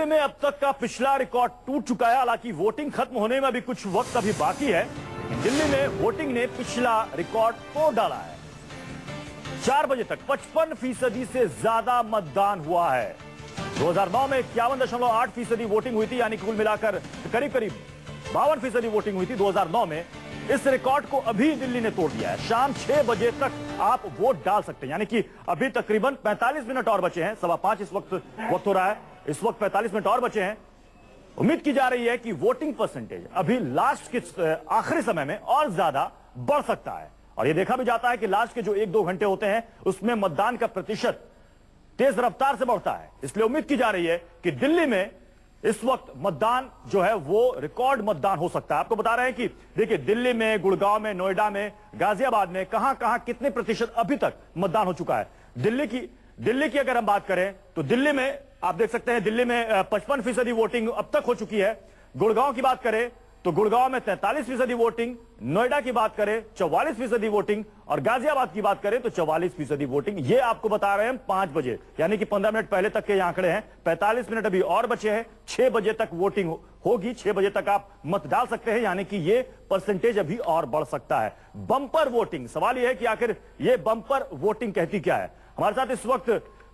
दिल्ली में अब तक का पिछला रिकॉर्ड टूट चुका है। हालांकि वोटिंग खत्म होने में अभी कुछ वक्त अभी बाकी है। दिल्ली में वोटिंग ने पिछला रिकॉर्ड तोड़ डाला है। 4 बजे तक 55% से ज्यादा मतदान हुआ है। 2009 में 51.8% वोटिंग हुई थी, यानी कुल मिलाकर करीब करीब 52% वोटिंग हुई थी 2009 में। इस रिकॉर्ड को अभी दिल्ली ने तोड़ दिया है। शाम 6 बजे तक आप वोट डाल सकते हैं, यानी कि अभी तकरीबन 45 मिनट और बचे हैं। 5:15 इस वक्त हो रहा है। इस वक्त 45 मिनट और बचे हैं। उम्मीद की जा रही है कि वोटिंग परसेंटेज अभी लास्ट के आखिरी समय में और ज्यादा बढ़ सकता है। और यह देखा भी जाता है कि लास्ट के जो 1-2 घंटे होते हैं उसमें मतदान का प्रतिशत तेज रफ्तार से बढ़ता है। इसलिए उम्मीद की जा रही है कि दिल्ली में इस वक्त मतदान जो है वो रिकॉर्ड मतदान हो सकता है। आपको बता रहे हैं कि देखिए, दिल्ली में, गुड़गांव में, नोएडा में, गाजियाबाद में कहां कितने प्रतिशत अभी तक मतदान हो चुका है। दिल्ली की अगर हम बात करें तो दिल्ली में आप देख सकते हैं, दिल्ली में 55% वोटिंग अब तक हो चुकी है। गुड़गांव की बात करें तो गुड़गांव में 43% वोटिंग, नोएडा की बात करें 44% वोटिंग और गाजियाबाद की बात करें तो 44% वोटिंग। ये आपको बता रहे हैं 5 बजे, यानी कि 15 मिनट पहले तक के ये आंकड़े हैं। 45 मिनट अभी और बचे हैं। 6 बजे तक वोटिंग होगी। 6 बजे तक आप मत डाल सकते हैं, यानी कि ये परसेंटेज अभी और बढ़ सकता है। बंपर वोटिंग, सवाल यह है कि आखिर ये बंपर वोटिंग कहती क्या है। हमारे साथ इस वक्त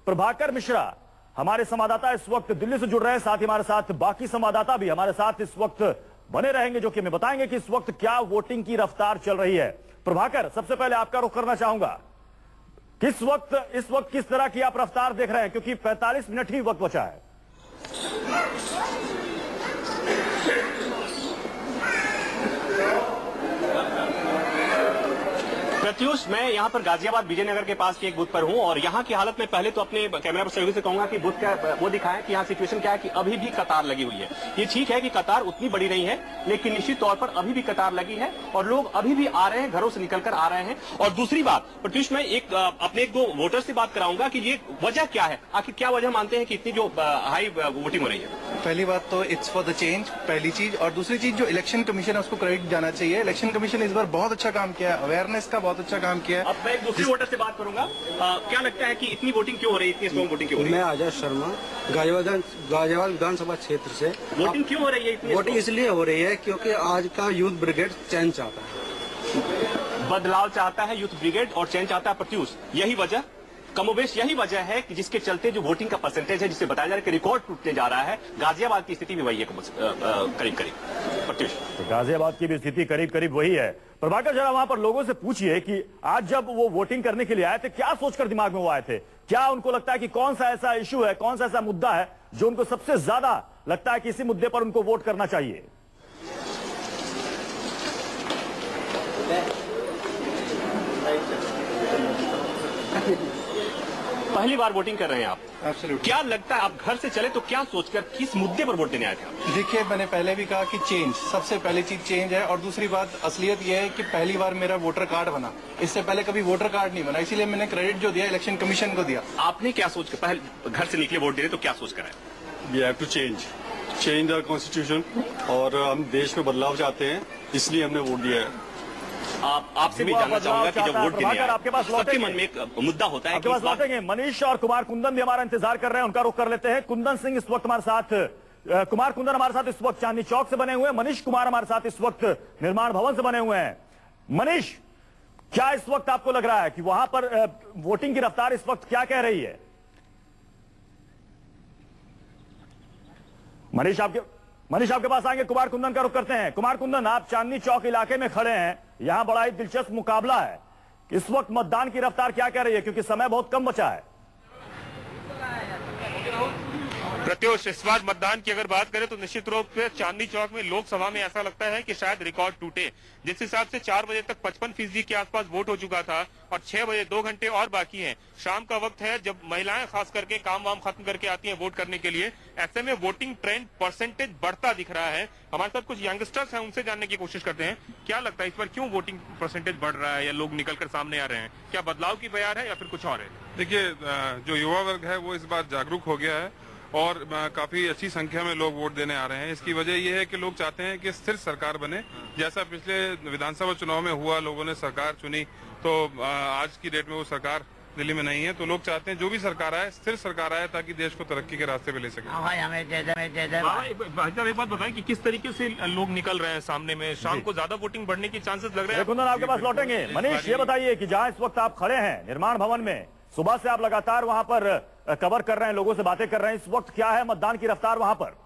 प्रभाकर मिश्रा, हमारे संवाददाता, इस वक्त दिल्ली से जुड़ रहे हैं। साथ ही हमारे साथ बाकी संवाददाता भी हमारे साथ इस वक्त बने रहेंगे, जो कि हमें बताएंगे कि इस वक्त क्या वोटिंग की रफ्तार चल रही है। प्रभाकर, सबसे पहले आपका रुख करना चाहूंगा, इस वक्त किस तरह की आप रफ्तार देख रहे हैं, क्योंकि 45 मिनट ही वक्त बचा है। प्रत्युष, मैं यहाँ पर गाजियाबाद विजयनगर के पास के एक बूथ पर हूँ और यहाँ की हालत में पहले तो अपने कैमरा पर सहयोगी से कहूंगा कि बूथ का वो दिखाएं कि यहाँ सिचुएशन क्या है कि अभी भी कतार लगी हुई है। ये ठीक है कि कतार उतनी बड़ी नहीं है, लेकिन निश्चित तौर पर अभी भी कतार लगी है और लोग अभी भी आ रहे हैं, घरों से निकलकर आ रहे हैं। और दूसरी बात प्रत्युष, मैं अपने 1-2 वोटर से बात कराऊंगा कि ये वजह क्या है, आखिर क्या वजह मानते हैं कि इतनी जो हाई वोटिंग हो रही है। पहली बात तो इट्स फॉर द चेंज, पहली चीज। और दूसरी चीज, जो इलेक्शन कमीशन है उसको क्रेडिट जाना चाहिए। इलेक्शन कमीशन इस बार बहुत अच्छा काम किया है, अवेयरनेस का बहुत अच्छा काम किया है। अब मैं एक दूसरे वोटर से बात करूंगा। क्या लगता है कि इतनी वोटिंग क्यों हो रही है, इतनी स्ट्रॉन्ग वोटिंग क्यों हो रही है? मैं आजाद शर्मा, गाजियाबाद विधानसभा क्षेत्र से। वोटिंग क्यों हो रही है इतनी? वोटिंग इसलिए हो रही है क्योंकि आज का यूथ ब्रिगेड चेंज चाहता है, बदलाव चाहता है यूथ ब्रिगेड और चेंज चाहता है। प्रत्युष, यही वजह, कमोबेश यही वजह है कि जिसके चलते जो वोटिंग का परसेंटेज है, जिसे बताया जा रहा है कि रिकॉर्ड टूटने जा रहा है। गाजियाबाद की स्थिति भी वही है करीब करीब। प्रत्युष, तो गाजियाबाद की भी स्थिति करीब करीब वही है। प्रभाकर, जरा वहां पर लोगों से पूछिए कि आज जब वो वोटिंग करने के लिए आए थे, क्या सोचकर दिमाग में वो आए थे? क्या उनको लगता है कि कौन सा ऐसा इश्यू है, कौन सा ऐसा मुद्दा है जो उनको सबसे ज्यादा लगता है कि इसी मुद्दे पर उनको वोट करना चाहिए? पहली बार वोटिंग कर रहे हैं आप? एब्सोल्युटली। क्या लगता है, आप घर से चले तो क्या सोचकर, किस मुद्दे पर वोट देने आए थे आप? देखिए, मैंने पहले भी कहा कि चेंज, सबसे पहली चीज चेंज है। और दूसरी बात, असलियत यह है कि पहली बार मेरा वोटर कार्ड बना, इससे पहले कभी वोटर कार्ड नहीं बना, इसीलिए मैंने क्रेडिट जो दिया इलेक्शन कमीशन को दिया। आपने क्या सोचकर, पहले घर से निकले वोट देने, तो क्या सोच कर आए? We have to change the constitution, और हम देश में बदलाव चाहते हैं, इसलिए हमने वोट दिया है। आपसे भी जानना चाहूंगा कि जब वोट देने आए, आपके पास सबके मन में एक मुद्दा होता है आपके पास लौटेंगे। मनीष और कुमार कुंदन भी हमारा इंतजार कर रहे हैं, उनका रुख कर लेते हैं। कुंदन सिंह इस वक्त हमारे साथ, कुमार कुंदन हमारे साथ इस वक्त चांदनी चौक से बने हुए हैं। मनीष कुमार हमारे साथ इस वक्त निर्माण भवन से बने हुए हैं। मनीष, क्या इस वक्त आपको लग रहा है कि वहां पर वोटिंग की रफ्तार इस वक्त क्या कह रही है? मनीष आपके पास आएंगे। कुमार कुंदन का रुख करते हैं। कुमार कुंदन, आप चांदनी चौक इलाके में खड़े हैं, यहां बड़ा ही दिलचस्प मुकाबला है। इस वक्त मतदान की रफ्तार क्या कह रही है, क्योंकि समय बहुत कम बचा है? प्रत्युष, इस बार मतदान की अगर बात करें तो निश्चित रूप से चांदनी चौक में लोकसभा में ऐसा लगता है कि शायद रिकॉर्ड टूटे। जिस हिसाब से 4 बजे तक 55% के आसपास वोट हो चुका था और 6 बजे 2 घंटे और बाकी हैं। शाम का वक्त है जब महिलाएं खास करके काम वाम खत्म करके आती हैं वोट करने के लिए। ऐसे में वोटिंग ट्रेंड परसेंटेज बढ़ता दिख रहा है। हमारे साथ कुछ यंगस्टर्स हैं, उनसे जानने की कोशिश करते हैं क्या लगता है इस बार क्यों वोटिंग परसेंटेज बढ़ रहा है या लोग निकलकर सामने आ रहे हैं? क्या बदलाव की बयार है या फिर कुछ और है? देखिए, जो युवा वर्ग है वो इस बार जागरूक हो गया है और काफी अच्छी संख्या में लोग वोट देने आ रहे हैं। इसकी वजह यह है कि लोग चाहते हैं कि स्थिर सरकार बने, जैसा पिछले विधानसभा चुनाव में हुआ। लोगों ने सरकार चुनी तो आज की डेट में वो सरकार दिल्ली में नहीं है। तो लोग चाहते हैं जो भी सरकार आए, स्थिर सरकार आए, ताकि देश को तरक्की के रास्ते पे ले सके। भाई साहब एक बात बताएं कि किस तरीके से लोग निकल रहे हैं सामने में, शाम को ज्यादा वोटिंग बढ़ने की चांसेस लग रहे हैं? कुंदन आपके पास लौटेंगे। मनीष ये बताइए कि जहां इस वक्त आप खड़े हैं निर्माण भवन में, सुबह से आप लगातार वहां पर कवर कर रहे हैं, लोगों से बातें कर रहे हैं, इस वक्त क्या है मतदान की रफ्तार वहां पर?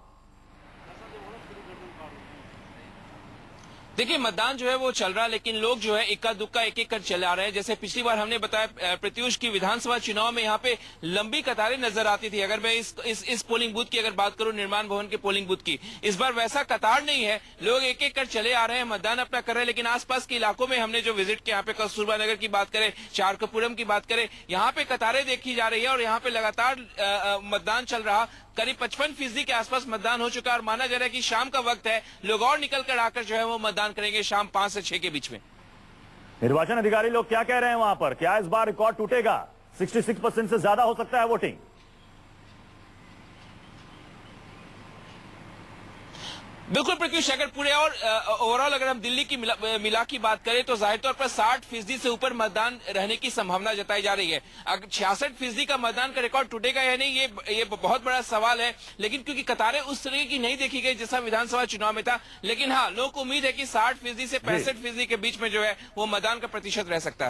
देखिए मतदान जो है वो चल रहा है, लेकिन लोग जो है इक्का दुक्का एक एक कर चले आ रहे हैं। जैसे पिछली बार हमने बताया प्रत्युष की विधानसभा चुनाव में यहाँ पे लंबी कतारें नजर आती थी। अगर मैं इस पोलिंग बूथ की अगर बात करूं, निर्माण भवन के पोलिंग बूथ की, इस बार वैसा कतार नहीं है। लोग एक एक कर चले आ रहे हैं, मतदान अपना कर रहे हैं। लेकिन आसपास के इलाकों में हमने जो विजिट किया, यहाँ पे कस्तूरबा नगर की बात करें, चारकपुरम की बात करें, यहाँ पे कतारें देखी जा रही है और यहाँ पे लगातार मतदान चल रहा। करीब 55% के आसपास मतदान हो चुका है और माना जा रहा है कि शाम का वक्त है, लोग और निकल कर आकर जो है वो मतदान करेंगे शाम 5 से 6 के बीच में। निर्वाचन अधिकारी लोग क्या कह रहे हैं वहां पर? क्या इस बार रिकॉर्ड टूटेगा? 66% से ज्यादा हो सकता है वोटिंग। बिल्कुल प्रत्युष, अगर पूरे और ओवरऑल अगर हम दिल्ली की मिला की बात करें तो जाहिर तौर पर 60% से ऊपर मतदान रहने की संभावना जताई जा रही है। अगर 66% का मतदान का रिकॉर्ड टूटेगा या नहीं, ये बहुत बड़ा सवाल है। लेकिन क्योंकि कतारें उस तरीके की नहीं देखी गई जैसा विधानसभा चुनाव में था, लेकिन हाँ, लोगों को उम्मीद है कि 60% से 65% के बीच में जो है वो मतदान का प्रतिशत रह सकता है।